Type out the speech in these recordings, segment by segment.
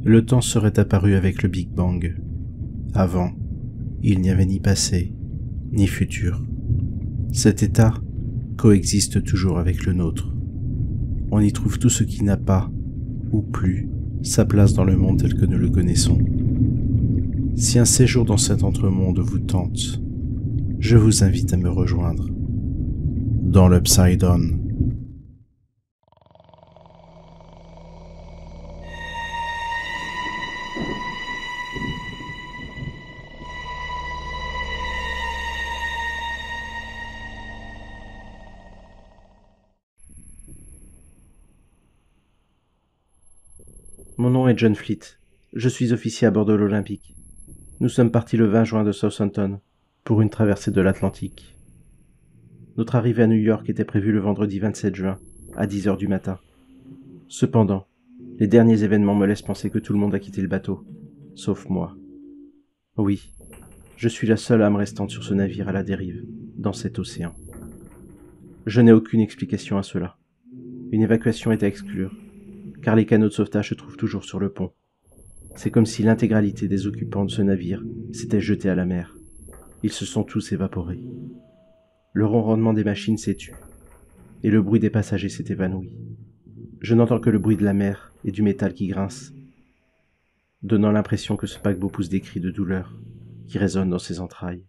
Le temps serait apparu avec le Big Bang. Avant, il n'y avait ni passé, ni futur. Cet état coexiste toujours avec le nôtre. On y trouve tout ce qui n'a pas, ou plus, sa place dans le monde tel que nous le connaissons. Si un séjour dans cet entremonde vous tente, je vous invite à me rejoindre dans l'Upside Down. Mon nom est John Fleet. Je suis officier à bord de l'Olympique. Nous sommes partis le 20 juin de Southampton pour une traversée de l'Atlantique. Notre arrivée à New York était prévue le vendredi 27 juin, à 10 heures du matin. Cependant, les derniers événements me laissent penser que tout le monde a quitté le bateau, sauf moi. Oui, je suis la seule âme restante sur ce navire à la dérive, dans cet océan. Je n'ai aucune explication à cela. Une évacuation est à exclure, car les canaux de sauvetage se trouvent toujours sur le pont. C'est comme si l'intégralité des occupants de ce navire s'était jetée à la mer. Ils se sont tous évaporés. Le ronronnement des machines s'est tu, et le bruit des passagers s'est évanoui. Je n'entends que le bruit de la mer et du métal qui grince, donnant l'impression que ce paquebot pousse des cris de douleur qui résonnent dans ses entrailles.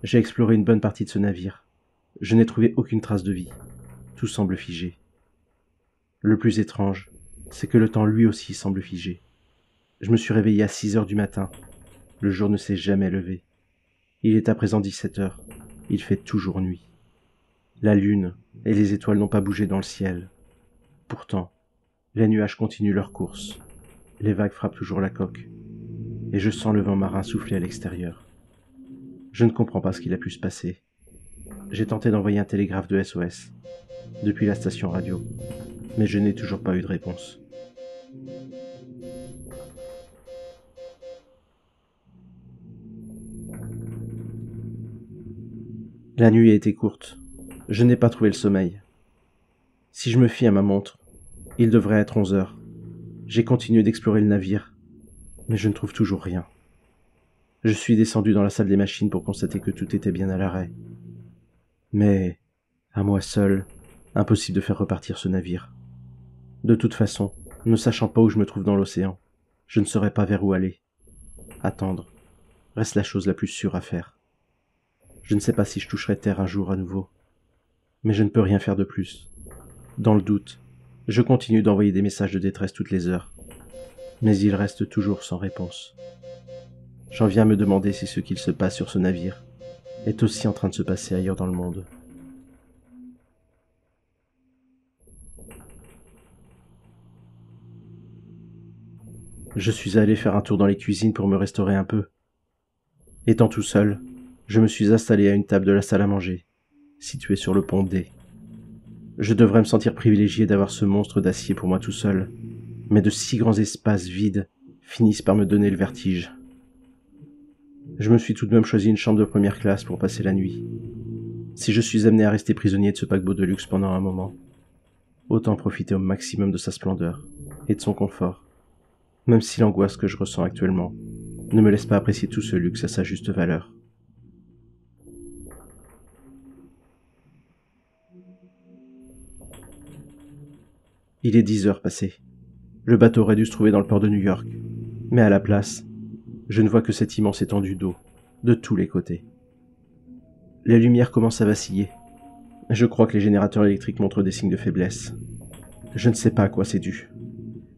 J'ai exploré une bonne partie de ce navire. Je n'ai trouvé aucune trace de vie. Tout semble figé. Le plus étrange, c'est que le temps lui aussi semble figé. Je me suis réveillé à 6 heures du matin. Le jour ne s'est jamais levé. Il est à présent 17 heures. Il fait toujours nuit. La lune et les étoiles n'ont pas bougé dans le ciel. Pourtant, les nuages continuent leur course. Les vagues frappent toujours la coque. Et je sens le vent marin souffler à l'extérieur. Je ne comprends pas ce qu'il a pu se passer. J'ai tenté d'envoyer un télégraphe de SOS depuis la station radio, mais je n'ai toujours pas eu de réponse. La nuit a été courte. Je n'ai pas trouvé le sommeil. Si je me fie à ma montre, il devrait être 11 heures. J'ai continué d'explorer le navire, mais je ne trouve toujours rien. Je suis descendu dans la salle des machines pour constater que tout était bien à l'arrêt. Mais, à moi seul, impossible de faire repartir ce navire. De toute façon, ne sachant pas où je me trouve dans l'océan, je ne saurais pas vers où aller. Attendre reste la chose la plus sûre à faire. Je ne sais pas si je toucherai terre un jour à nouveau, mais je ne peux rien faire de plus. Dans le doute, je continue d'envoyer des messages de détresse toutes les heures, mais ils restent toujours sans réponse. J'en viens à me demander si ce qu'il se passe sur ce navire est aussi en train de se passer ailleurs dans le monde. Je suis allé faire un tour dans les cuisines pour me restaurer un peu. Étant tout seul, je me suis installé à une table de la salle à manger, située sur le pont D. Je devrais me sentir privilégié d'avoir ce monstre d'acier pour moi tout seul, mais de si grands espaces vides finissent par me donner le vertige. Je me suis tout de même choisi une chambre de première classe pour passer la nuit. Si je suis amené à rester prisonnier de ce paquebot de luxe pendant un moment, autant profiter au maximum de sa splendeur et de son confort, même si l'angoisse que je ressens actuellement ne me laisse pas apprécier tout ce luxe à sa juste valeur. Il est 10 heures passées. Le bateau aurait dû se trouver dans le port de New York, mais à la place, je ne vois que cette immense étendue d'eau, de tous les côtés. Les lumières commencent à vaciller. Je crois que les générateurs électriques montrent des signes de faiblesse. Je ne sais pas à quoi c'est dû.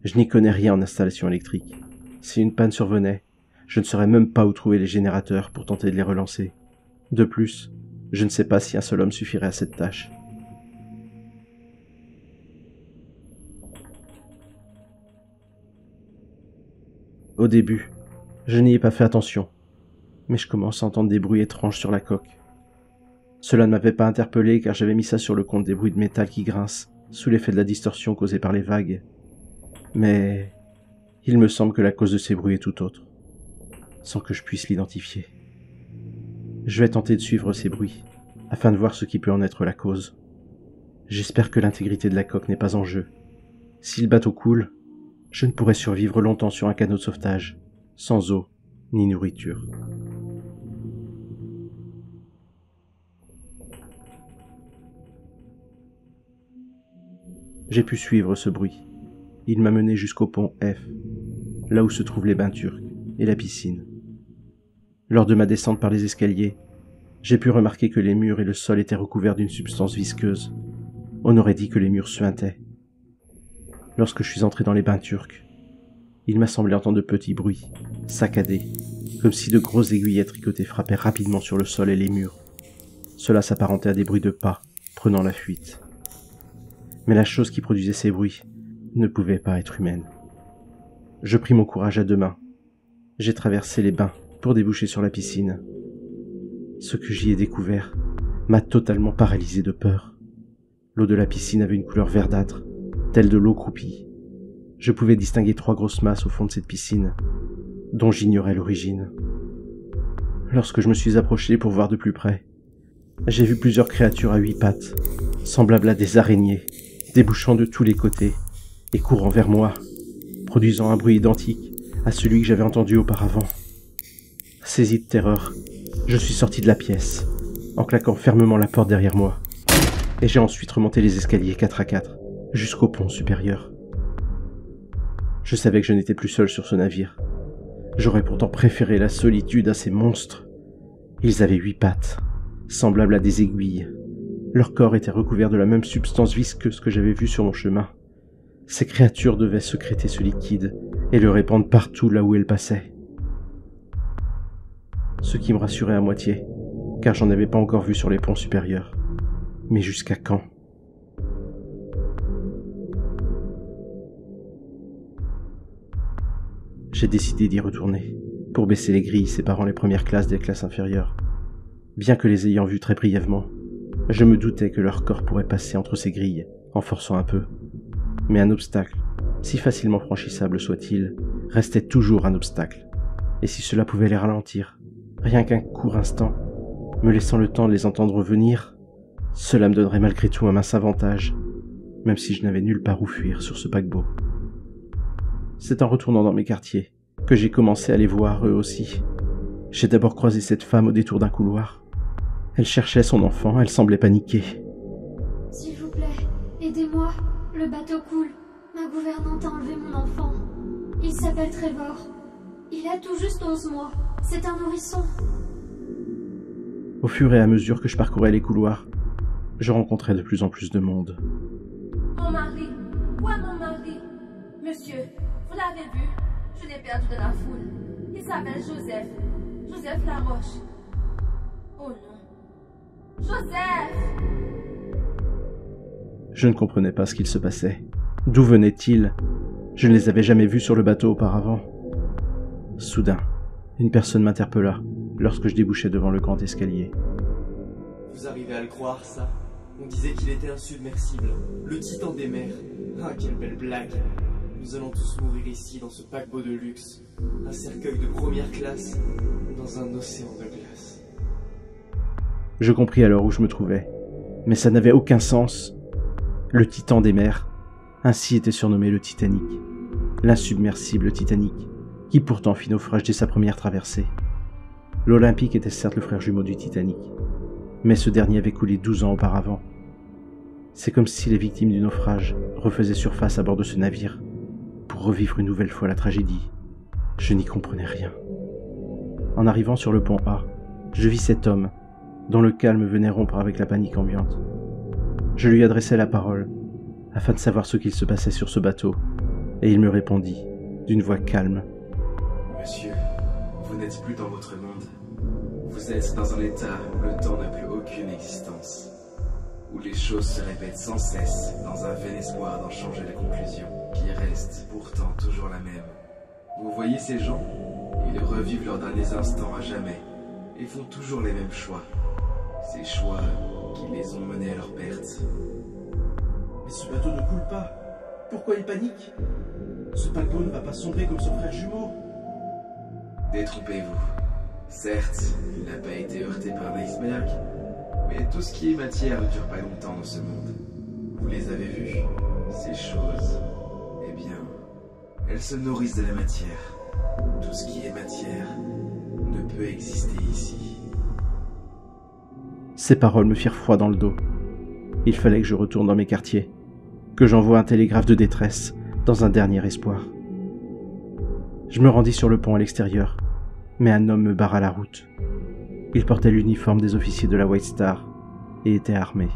Je n'y connais rien en installation électrique. Si une panne survenait, je ne saurais même pas où trouver les générateurs pour tenter de les relancer. De plus, je ne sais pas si un seul homme suffirait à cette tâche. Au début, je n'y ai pas fait attention, mais je commence à entendre des bruits étranges sur la coque. Cela ne m'avait pas interpellé car j'avais mis ça sur le compte des bruits de métal qui grincent sous l'effet de la distorsion causée par les vagues. Mais il me semble que la cause de ces bruits est tout autre, sans que je puisse l'identifier. Je vais tenter de suivre ces bruits, afin de voir ce qui peut en être la cause. J'espère que l'intégrité de la coque n'est pas en jeu. Si le bateau coule, Je ne pourrais survivre longtemps sur un canot de sauvetage, sans eau ni nourriture. J'ai pu suivre ce bruit. Il m'a mené jusqu'au pont F, là où se trouvent les bains turcs et la piscine. Lors de ma descente par les escaliers, j'ai pu remarquer que les murs et le sol étaient recouverts d'une substance visqueuse. On aurait dit que les murs suintaient. Lorsque je suis entré dans les bains turcs, il m'a semblé entendre de petits bruits, saccadés, comme si de grosses aiguilles tricotées frappaient rapidement sur le sol et les murs. Cela s'apparentait à des bruits de pas, prenant la fuite. Mais la chose qui produisait ces bruits ne pouvait pas être humaine. Je pris mon courage à deux mains. J'ai traversé les bains pour déboucher sur la piscine. Ce que j'y ai découvert m'a totalement paralysé de peur. L'eau de la piscine avait une couleur verdâtre, telle de l'eau croupie. Je pouvais distinguer 3 grosses masses au fond de cette piscine, dont j'ignorais l'origine. Lorsque je me suis approché pour voir de plus près, j'ai vu plusieurs créatures à 8 pattes, semblables à des araignées, débouchant de tous les côtés et courant vers moi, produisant un bruit identique à celui que j'avais entendu auparavant. Saisi de terreur, je suis sorti de la pièce, en claquant fermement la porte derrière moi, et j'ai ensuite remonté les escaliers 4 à 4, jusqu'au pont supérieur. Je savais que je n'étais plus seul sur ce navire. J'aurais pourtant préféré la solitude à ces monstres. Ils avaient 8 pattes, semblables à des aiguilles. Leur corps était recouvert de la même substance visqueuse que j'avais vue sur mon chemin. Ces créatures devaient sécréter ce liquide et le répandre partout là où elles passaient. Ce qui me rassurait à moitié, car j'en avais pas encore vu sur les ponts supérieurs. Mais jusqu'à quand ? J'ai décidé d'y retourner, pour baisser les grilles séparant les premières classes des classes inférieures. Bien que les ayant vues très brièvement, je me doutais que leur corps pourrait passer entre ces grilles, en forçant un peu. Mais un obstacle, si facilement franchissable soit-il, restait toujours un obstacle. Et si cela pouvait les ralentir, rien qu'un court instant, me laissant le temps de les entendre venir, cela me donnerait malgré tout un mince avantage, même si je n'avais nulle part où fuir sur ce paquebot. C'est en retournant dans mes quartiers que j'ai commencé à les voir eux aussi. J'ai d'abord croisé cette femme au détour d'un couloir. Elle cherchait son enfant, elle semblait paniquée. « S'il vous plaît, aidez-moi, le bateau coule. Ma gouvernante a enlevé mon enfant. Il s'appelle Trevor. Il a tout juste 11 mois. C'est un nourrisson. » Au fur et à mesure que je parcourais les couloirs, je rencontrais de plus en plus de monde. « Mon mari, où est mon mari? Monsieur, vous l'avez vu? Je l'ai perdu dans la foule. Il s'appelle Joseph. Joseph Laroche. Oh non. Joseph! » Je ne comprenais pas ce qu'il se passait. D'où venaient-ils? Je ne les avais jamais vus sur le bateau auparavant. Soudain, une personne m'interpella lorsque je débouchais devant le grand escalier. Vous arrivez à le croire, ça? On disait qu'il était insubmersible, le titan des mers. Ah, quelle belle blague! Nous allons tous mourir ici, dans ce paquebot de luxe. Un cercueil de première classe, dans un océan de glace. Je compris alors où je me trouvais, mais ça n'avait aucun sens. Le titan des mers, ainsi était surnommé le Titanic, l'insubmersible Titanic, qui pourtant fit naufrage dès sa première traversée. L'Olympique était certes le frère jumeau du Titanic, mais ce dernier avait coulé 12 ans auparavant. C'est comme si les victimes du naufrage refaisaient surface à bord de ce navire, pour revivre une nouvelle fois la tragédie. Je n'y comprenais rien. En arrivant sur le pont A, je vis cet homme, dont le calme venait rompre avec la panique ambiante. Je lui adressai la parole, afin de savoir ce qu'il se passait sur ce bateau, et il me répondit, d'une voix calme. « Monsieur, vous n'êtes plus dans votre monde. Vous êtes dans un état où le temps n'a plus aucune existence, où les choses se répètent sans cesse dans un vain espoir d'en changer la conclusion, qui reste pourtant toujours la même. Vous voyez ces gens? Ils revivent leurs derniers instants à jamais, et font toujours les mêmes choix. Ces choix qui les ont menés à leur perte. » Mais ce bateau ne coule pas. Pourquoi il panique? Ce paquebot ne va pas sombrer comme son frère jumeau. Détrompez-vous. Certes, il n'a pas été heurté par un iceberg, mais tout ce qui est matière ne dure pas longtemps dans ce monde. Vous les avez vus, ces choses. Eh bien, Elles se nourrissent de la matière. Tout ce qui est matière ne peut exister ici. Ces paroles me firent froid dans le dos. Il fallait que je retourne dans mes quartiers, que j'envoie un télégraphe de détresse dans un dernier espoir. Je me rendis sur le pont à l'extérieur, mais un homme me barra la route. Il portait l'uniforme des officiers de la White Star et était armé.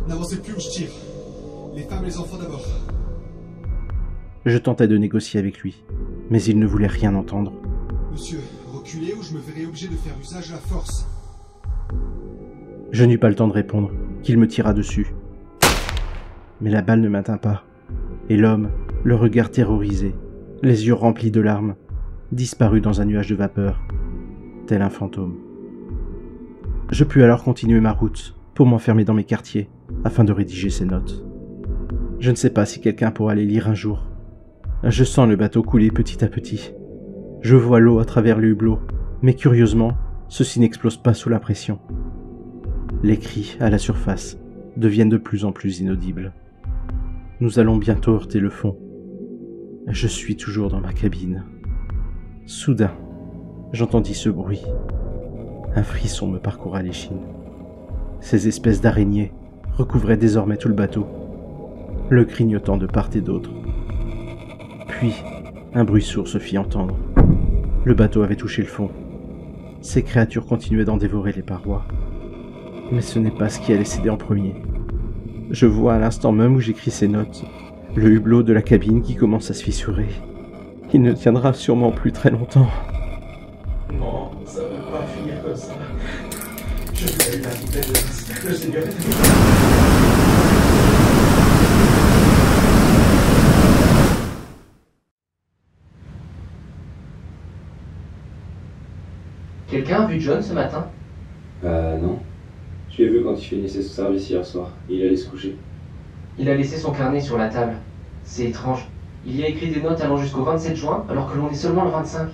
N'avancez plus ou je tire. Les femmes et les enfants d'abord. Je tentais de négocier avec lui, mais il ne voulait rien entendre. Monsieur, reculez ou je me verrai obligé de faire usage de la force. Je n'eus pas le temps de répondre, qu'il me tira dessus. Mais la balle ne m'atteint pas, et l'homme, le regard terrorisé, les yeux remplis de larmes, disparut dans un nuage de vapeur, tel un fantôme. Je pus alors continuer ma route pour m'enfermer dans mes quartiers afin de rédiger ces notes. Je ne sais pas si quelqu'un pourra les lire un jour. Je sens le bateau couler petit à petit. Je vois l'eau à travers le hublot, mais curieusement, ceci n'explose pas sous la pression. Les cris à la surface deviennent de plus en plus inaudibles. Nous allons bientôt heurter le fond. Je suis toujours dans ma cabine. Soudain, j'entendis ce bruit. Un frisson me parcourra l'échine. Ces espèces d'araignées recouvraient désormais tout le bateau, le clignotant de part et d'autre. Puis, un bruit sourd se fit entendre. Le bateau avait touché le fond. Ces créatures continuaient d'en dévorer les parois. Mais ce n'est pas ce qui allait céder en premier. Je vois à l'instant même où j'écris ces notes, le hublot de la cabine qui commence à se fissurer. Il ne tiendra sûrement plus très longtemps. Non, ça ne peut pas finir comme ça. Je vais la vitesse. Le Seigneur est... Quelqu'un a vu John ce matin? Non. Je l'ai vu quand il finissait son service hier soir. Il allait se coucher. Il a laissé son carnet sur la table. C'est étrange. Il y a écrit des notes allant jusqu'au 27 juin, alors que l'on est seulement le 25.